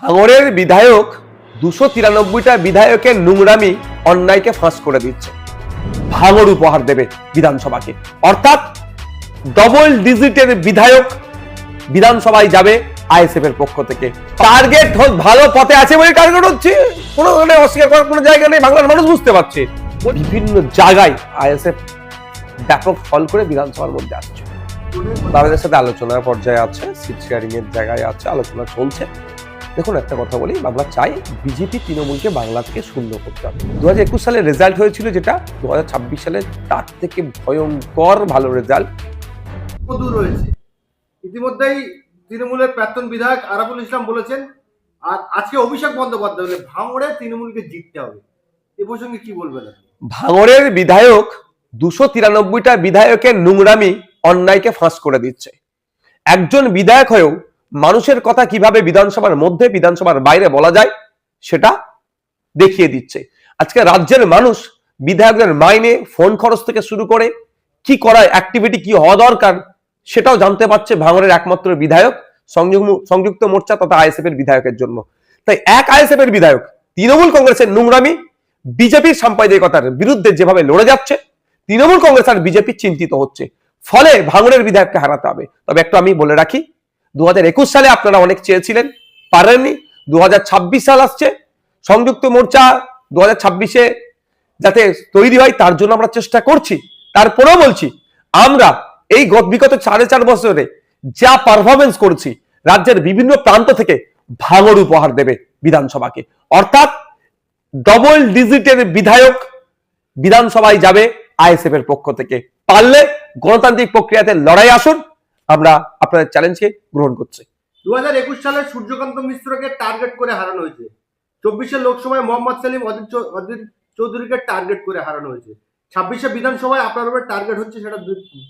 ভাঙড়ের বিধায়ক 293টা বিধায়কের নোংরামি অন্যায়কে ফাঁস করে দিচ্ছে। ভাঙড় উপহার দেবে বিধানসভাকে, অর্থাৎ ডবল ডিজিটের বিধায়ক বিধানসভায় যাবে আইএসএফ এর পক্ষ থেকে। টার্গেট ভালো পথে আছে বলে টার্গেট হচ্ছে, কোনো ধরনের অস্বীকার করার কোনো জায়গা নেই। বাংলার মানুষ বুঝতে পারছে বিভিন্ন জায়গায় আইএসএফ ব্যাপক ফল করে বিধানসভার মধ্যে আসছে। তাদের সাথে আলোচনার পর্যায়ে আছে, সিট শেয়ারিং এর জায়গায় আছে, আলোচনা চলছে। দেখুন একটা কথা বলি, আমরা চাই বিজেপি তৃণমূলকে বাংলা থেকে শূন্য করতে হবে। 2021 সালে রেজাল্ট হয়েছিল যেটা, 2026 সালে তার থেকে ভয়ঙ্কর ভালো রেজাল্ট দূর রয়েছে। ইতিমধ্যেই তৃণমূলের প্রাক্তন বিধায়ক আরাফুল ইসলাম বলেছেন, আর আজকে অভিষেক বন্দ্যোপাধ্যায় বলে ভাঙড়ে তৃণমূলকে জিততে হবে। এ প্রসঙ্গে কি বলবেন? ভাঙড়ের বিধায়ক 293টা বিধায়কের নোংরামি অন্যায়কে ফাঁস করে দিচ্ছে। একজন বিধায়ক হয়েও মানুষের কথা কিভাবে বিধানসভার মধ্যে বিধানসভার বাইরে বলা যায় সেটা দেখিয়ে দিচ্ছে। আজকে রাজ্যের মানুষ বিধায়কদের মাইনে, ফোন খরচ থেকে শুরু করে কি করা অ্যাক্টিভিটি কি হওয়া দরকার সেটাও জানতে পারছে ভাঙড়ের একমাত্র বিধায়ক সংযুক্ত মোর্চা তথা আইএসএফ এর বিধায়কের জন্য। তাই এক আইএসএফ এর বিধায়ক তৃণমূল কংগ্রেসের নোংরামি, বিজেপির সাম্প্রদায়িকতার বিরুদ্ধে যেভাবে লড়ে যাচ্ছে, তৃণমূল কংগ্রেস আর বিজেপি চিন্তিত হচ্ছে। ফলে ভাঙড়ের বিধায়ককে হারাতে হবে। তবে একটু আমি বলে রাখি, 2021 সালে আপনারা অনেক চেয়েছিলেন, পারেননি। 2026 সাল আসছে, সংযুক্ত মোর্চা 2026-এ যাতে তৈরি হয় তার জন্য আমরা চেষ্টা করছি। তারপরেও বলছি, আমরা এই বিগত 4.5 বছরে যা পারফরমেন্স করছি, রাজ্যের বিভিন্ন প্রান্ত থেকে ভাঙড় উপহার দেবে বিধানসভাকে, অর্থাৎ ডবল ডিজিটের বিধায়ক বিধানসভায় যাবে আইএসএফ এর পক্ষ থেকে। পারলে গণতান্ত্রিক প্রক্রিয়াতে লড়াই আসুন, আমরা আপনাদের চ্যালেঞ্জকে গ্রহণ করছি। 2021 সালে সূর্যকান্ত মিশ্রকে টার্গেট করে হারানো হয়েছে। 24 লোকসভায় মোহাম্মদ সেলিম অদিত চৌধুরীকে টার্গেট করে হারানো হয়েছে। 26 বিধানসভায় আপনার উপরে টার্গেট হচ্ছে, সেটা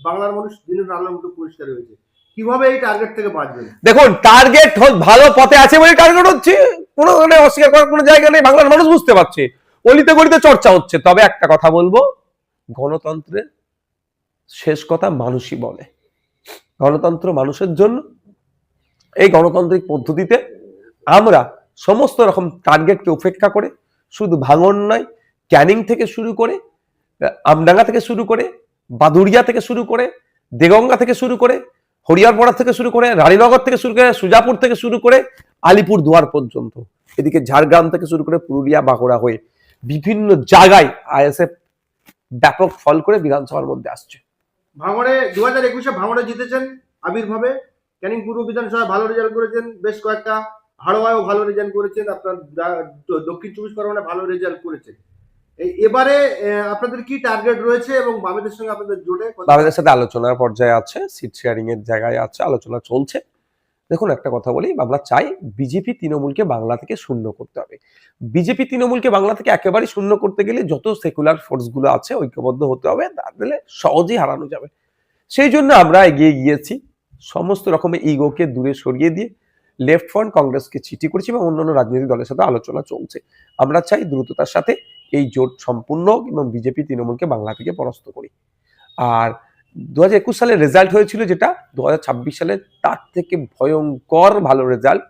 বাংলার মানুষ দিনের আলোর মতো পরিষ্কার হয়েছে। কিভাবে এই টার্গেট থেকে বাঁচবেন? দেখুন, টার্গেট ভালো পথে আছে বলে টার্গেট হচ্ছে, কোনো ধরনের অস্বীকার করার কোনো জায়গা নেই। বাংলার মানুষ বুঝতে পারছে, অলিতে গলিতে চর্চা হচ্ছে। তবে একটা কথা বলবো, গণতন্ত্রের শেষ কথা মানুষই বলে। গণতন্ত্র মানুষের জন্য। এই গণতান্ত্রিক পদ্ধতিতে আমরা সমস্ত রকম টার্গেটকে উপেক্ষা করে শুধু ভাঙড় নয়, ক্যানিং থেকে শুরু করে, আমডাঙ্গা থেকে শুরু করে, বাদুড়িয়া থেকে শুরু করে, দেগঙ্গা থেকে শুরু করে, হরিয়ারপাড়া থেকে শুরু করে, রানীনগর থেকে শুরু করে, সুজাপুর থেকে শুরু করে আলিপুর দুয়ার পর্যন্ত, এদিকে ঝাড়গ্রাম থেকে শুরু করে পুরুলিয়া, বাঁকুড়া হয়ে বিভিন্ন জায়গায় আইএসএফ ব্যাপক ফল করে বিধানসভার মধ্যে আসছে। ভাঙড়ে 2021-এ ভাঙড়ে জিতেছেন আবির্ভাবে, ক্যানিং পূর্ব বিধানসভায় ভালো রেজাল্ট করেছেন, বেশ কয়েকটা হাড়োয়ায়ও ভালো রেজাল্ট করেছেন, আপনার দক্ষিণ 24 পরগনায় ভালো রেজাল্ট করেছেন। এবারে আপনাদের কি টার্গেট রয়েছে এবং বামেদের সঙ্গে আপনাদের জোটে? বামেদের সাথে আলোচনার পর্যায়ে আছে, সিট শেয়ারিং এর জায়গায় আছে, আলোচনা চলছে। দেখুন একটা কথা বলি, আমরা চাই বিজেপি তৃণমূলকে বাংলা থেকে শূন্য করতে হবে। বিজেপি তৃণমূলকে বাংলা থেকে একেবারে শূন্য করতে গেলে যত সেকুলার ফোর্স গুলো আছে ঐক্যবদ্ধ হতে হবে, তাহলে সহজেই হারানো যাবে। সেই জন্য আমরা এগিয়ে গিয়েছি, সমস্ত রকমের ইগোকে দূরে সরিয়ে দিয়ে লেফট ফ্রন্ট কংগ্রেসকে চিঠি করেছি এবং অন্যান্য রাজনৈতিক দলের সাথে আলোচনা চলছে। আমরা চাই দ্রুততার সাথে এই জোট সম্পূর্ণ হোক এবং বিজেপি তৃণমূলকে বাংলা থেকে পরাস্ত করি। আর 2021 সালে রেজাল্ট হয়েছিল যেটা, 2026 সালে তার থেকে ভয়ঙ্কর ভালো রেজাল্ট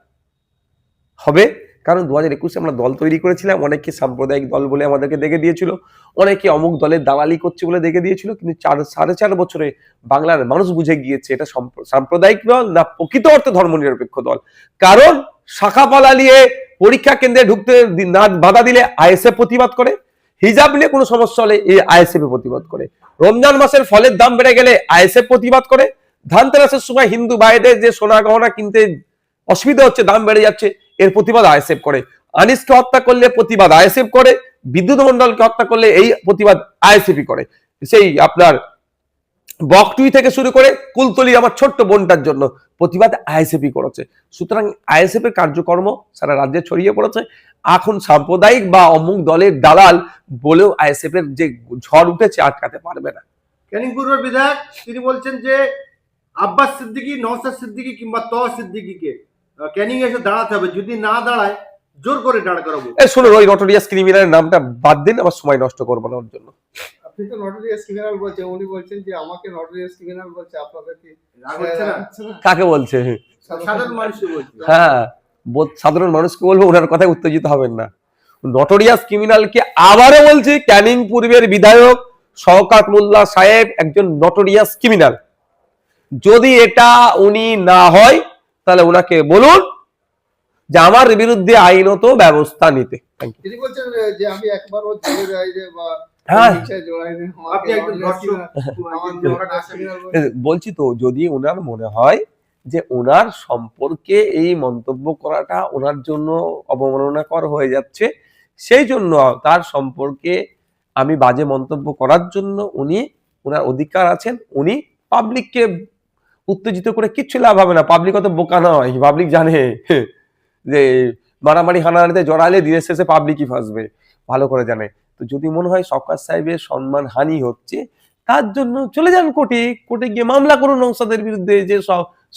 হবে। কারণ 2021-এ আমরা দল তৈরি করেছিলাম, অনেকে সাম্প্রদায়িক দল বলে আমাদেরকে দেখে দিয়েছিল, অনেকে অমুক দলের দালালি করছে বলে দেখে দিয়েছিল। কিন্তু 4.5 বছরে বাংলার মানুষ বুঝে গিয়েছে এটা সাম্প্রদায়িক দল না প্রকৃত অর্থে ধর্মনিরপেক্ষ দল। কারণ শাখা পালা নিয়ে পরীক্ষা কেন্দ্রে ঢুকতে না বাধা দিলে আইএসএফ প্রতিবাদ করে, হিজাব নিয়ে কোনো সমস্যা হলে এই আইএসএফ প্রতিবাদ করে, রমজান মাসের ফলের দাম বেড়ে গেলে আইএসএফ প্রতিবাদ করে, ধানতেরাসের সময় হিন্দু ভাইদের যে সোনা গহনা কিনতে অসুবিধা হচ্ছে, দাম বেড়ে যাচ্ছে, এর প্রতিবাদ আইএসএফ করে। আনিসকে হত্যা করলে প্রতিবাদ আইএসএফ করে, বিদ্যুৎ মন্ডলকে হত্যা করলে এই প্রতিবাদ আইএসএফই করে। সেই আপনার বকটুই থেকে শুরু করে কুলতলি আমার ছোট্ট বোনটার জন্য প্রতিবাদ আইএসএফই করেছে। সুতরাং আইএসএফ এর কার্যকর্ম সারা রাজ্যে ছড়িয়ে পড়েছে। এখন সাম্প্রদায়িক বা অমুক দলের দালাল বলেও আইএসএফ এর যে ঝড় উঠেছে আটকাতে পারবে না। ক্যানিং পূর্বের বিধায়ক তিনি বলছেন যে আব্বাস সিদ্দিকী, নওশাদ সিদ্দিকী কিংবা তহ সিদ্দিকীকে ক্যানিং এসে দাঁড়াতে হবে, যদি না দাঁড়ায় জোর করে দাঁড় করাবো। শুনুন, ওই নটোরিয়াস ক্রিমিনালের নামটা বাদ দিন, আমার সময় নষ্ট করবো না ওর জন্য। আপনি তো নটোরিয়াস ক্রিমিনাল বলছেন, উনি বলছেন যে আমাকে নটোরিয়াস ক্রিমিনাল বলছে। আপনাদের কি রাগ হচ্ছে না? কাকে বলছে? সাধারণ মানুষকে বলছে। হ্যাঁ, সাধারণ মানুষকে বলবো ওনার কথায় উত্তেজিত হবেন না। নটোরিয়াস ক্রিমিনালকে আবারও বলছি, ক্যানিং পূর্বের বিধায়ক শওকত মোল্লা সাহেব একজন নটোরিয়াস ক্রিমিনাল। যদি এটা উনি না হয় তাহলে ওনাকে বলুন যে আমার বিরুদ্ধে আইনত ব্যবস্থা নিতে। Thank you. তিনি বলছেন যে আমি একবার ওর জেলে যাইনি বা হ্যাঁ। রিকশায় জড়াইনি, আপনি একজন ধর্ষক বলছি তো, যদি ওনার মনে হয় যে ওনার সম্পর্কে এই মন্তব্য করাটা ওনার জন্য অবমাননাকর হয়ে যাচ্ছে, সেই জন্য তার সম্পর্কে আমি বাজে মন্তব্য করার জন্য ওনার অধিকার আছেন। উনি পাবলিককে উত্তেজিত করে কিচ্ছু লাভ হবে না। পাবলিক অত বোকা নয়, পাবলিক জানে যে মারামারি হানাহানিতে জড়ালে দিনের শেষে পাবলিকই ফাঁসবে, ভালো করে জানে। তো যদি মনে হয় শওকত সাহেবের সম্মান হানি হচ্ছে, তার জন্য চলে যান কোর্টে, কোর্টে গিয়ে মামলা করুন নওশাদের বিরুদ্ধে যে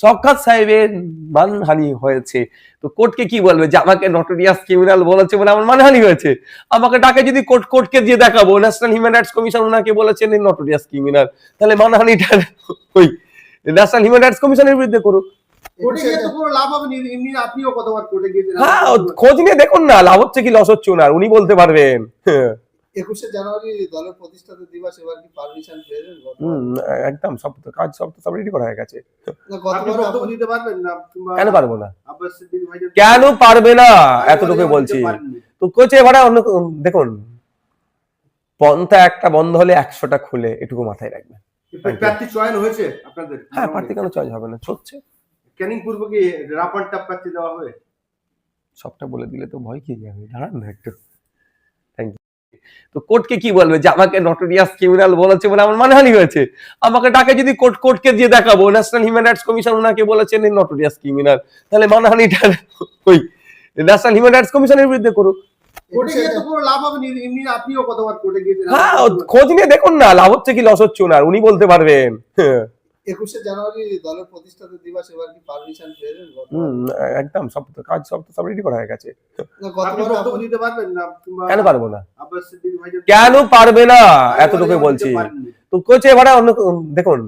শওকত সাহেবের মানহানি হয়েছে। তো কোর্টকে কি বলবে যে আমাকে নটোরিয়াস ক্রিমিনাল বলেছে বলে আমার মানহানি হয়েছে? আমাকে ডাকে যদি কোর্টকে দিয়ে দেখাবো ন্যাশনাল হিউম্যান রাইটস কমিশন ওনাকে বলেছেন নটোরিয়াস ক্রিমিনাল, তাহলে মানহানিটা ওই ন্যাশনাল হিউম্যান রাইটস কমিশনের বিরুদ্ধে করুক। কোর্টে গিয়ে তো কোনো লাভ হবে না, এমনি আপনিও কতবার কোর্টে গিয়েছেন। হ্যাঁ, খোঁজ নিয়ে দেখুন না লাভ হচ্ছে কি লস হচ্ছে ওনার, উনি বলতে পারবেন। 21শে জানুয়ারি দলের প্রতিষ্ঠাতা দিবস, এবার কি পারমিশন পেয়েছেন? একদম সব রেডি করা হয়ে গেছে। না, আপনি গতবার বক্তব্য দিতে পারবেন না? কিংবা কেন পারবো না? আব্বাস সিদ্দিক ভাইজান কেন পারবে না? দিতে এতটুকু বলছি। পারেননি। তো কোচে এবারে অন্য দেখুন, পন্থা একটা বন্ধ হলে 100টা খুলে, এটুকু মাথায় রাখবেন। প্রার্থী চয়ন হয়েছে আপনাদের? হ্যাঁ, প্রার্থী কেন চয়েস হবে না, হচ্ছে। ক্যানিং পূর্ব কি রাপারটা প্রার্থী দেওয়া হবে? সবটা বলে দিলে তো ভয় কি যাবে, দাঁড়ান না একটু। Thank you. তো কোর্টকে কি বলবে যে আমাকে নটোরিয়াস ক্রিমিনাল বলেছে বলে আমার মানহানি হয়েছে? আমাকে ডাকে যদি কোর্টকে দিয়ে দেখাবো ন্যাশনাল হিউম্যান রাইটস কমিশন ওনাকে বলেছেন নটোরিয়াস ক্রিমিনাল, তাহলে মানহানিটা ওই ন্যাশনাল হিউম্যান রাইটস কমিশনের বিরুদ্ধে করুক। কোর্টে গিয়ে তো কোনো লাভ হবে না, এমনি আপনিও কতবার কোর্টে গিয়েছেন। হ্যাঁ, খোঁজ নিয়ে দেখুন না লাভ হচ্ছে কি লস হচ্ছে ওনার, উনি বলতে পারবেন। 21শে জানুয়ারি দলের প্রতিষ্ঠাতা দিবস, এবার কি পারমিশন পেয়েছেন? একদম সব রেডি করা হয়ে গেছে। না, আপনি গতবার বক্তব্য দিতে পারবেন না? কিংবা কেন পারবো না? আব্বাস সিদ্দিক ভাইজান কেন পারবে না? এতটুকু বলছি। তো কোচে এবারে অন্য দেখুন,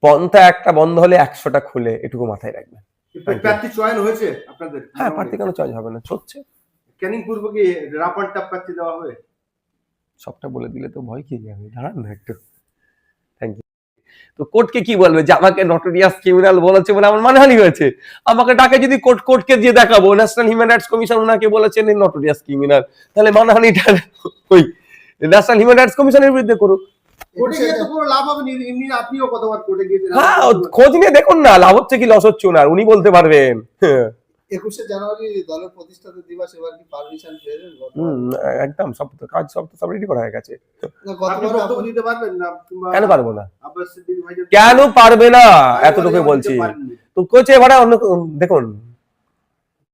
পন্থা একটা বন্ধ হলে 100টা খুলে, এটুকু মাথায় রাখবেন। প্রার্থী চয়ন হয়েছে আপনাদের? হ্যাঁ, প্রার্থী কেন চয়েস হবে না, হচ্ছে। ক্যানিং পূর্ব কি রাপারটা প্রার্থী দেওয়া হবে? সবটা বলে দিলে তো ভয় কি যাবে, দাঁড়ান না একটু। Thank you. তো কোর্টকে কি বলবে যে আমাকে নটোরিয়াস ক্রিমিনাল বলেছে বলে আমার মানহানি হয়েছে? আমাকে ডাকে যদি কোর্টকে দিয়ে দেখাবো ন্যাশনাল হিউম্যান রাইটস কমিশন ওনাকে বলেছেন নটোরিয়াস ক্রিমিনাল, তাহলে মানহানিটা ওই ন্যাশনাল হিউম্যান রাইটস কমিশনের বিরুদ্ধে করুক। কোর্টে গিয়ে তো কোনো লাভ হবে না, এমনি আপনিও কতবার কোর্টে গিয়েছেন। হ্যাঁ, খোঁজ নিয়ে দেখুন না লাভ হচ্ছে কি লস হচ্ছে ওনার, উনি বলতে পারবেন। 21শে জানুয়ারি দলের প্রতিষ্ঠাতা দিবস, এবার কি পারমিশন পেয়েছেন? একদম সব রেডি করা হয়ে গেছে। না, আপনি গতবার বক্তব্য দিতে পারবেন না? কিংবা কেন পারবো না? আব্বাস সিদ্দিক ভাইজান কেন পারবে না? এতটুকু বলছি। তো কোচে এবারে অন্য দেখুন,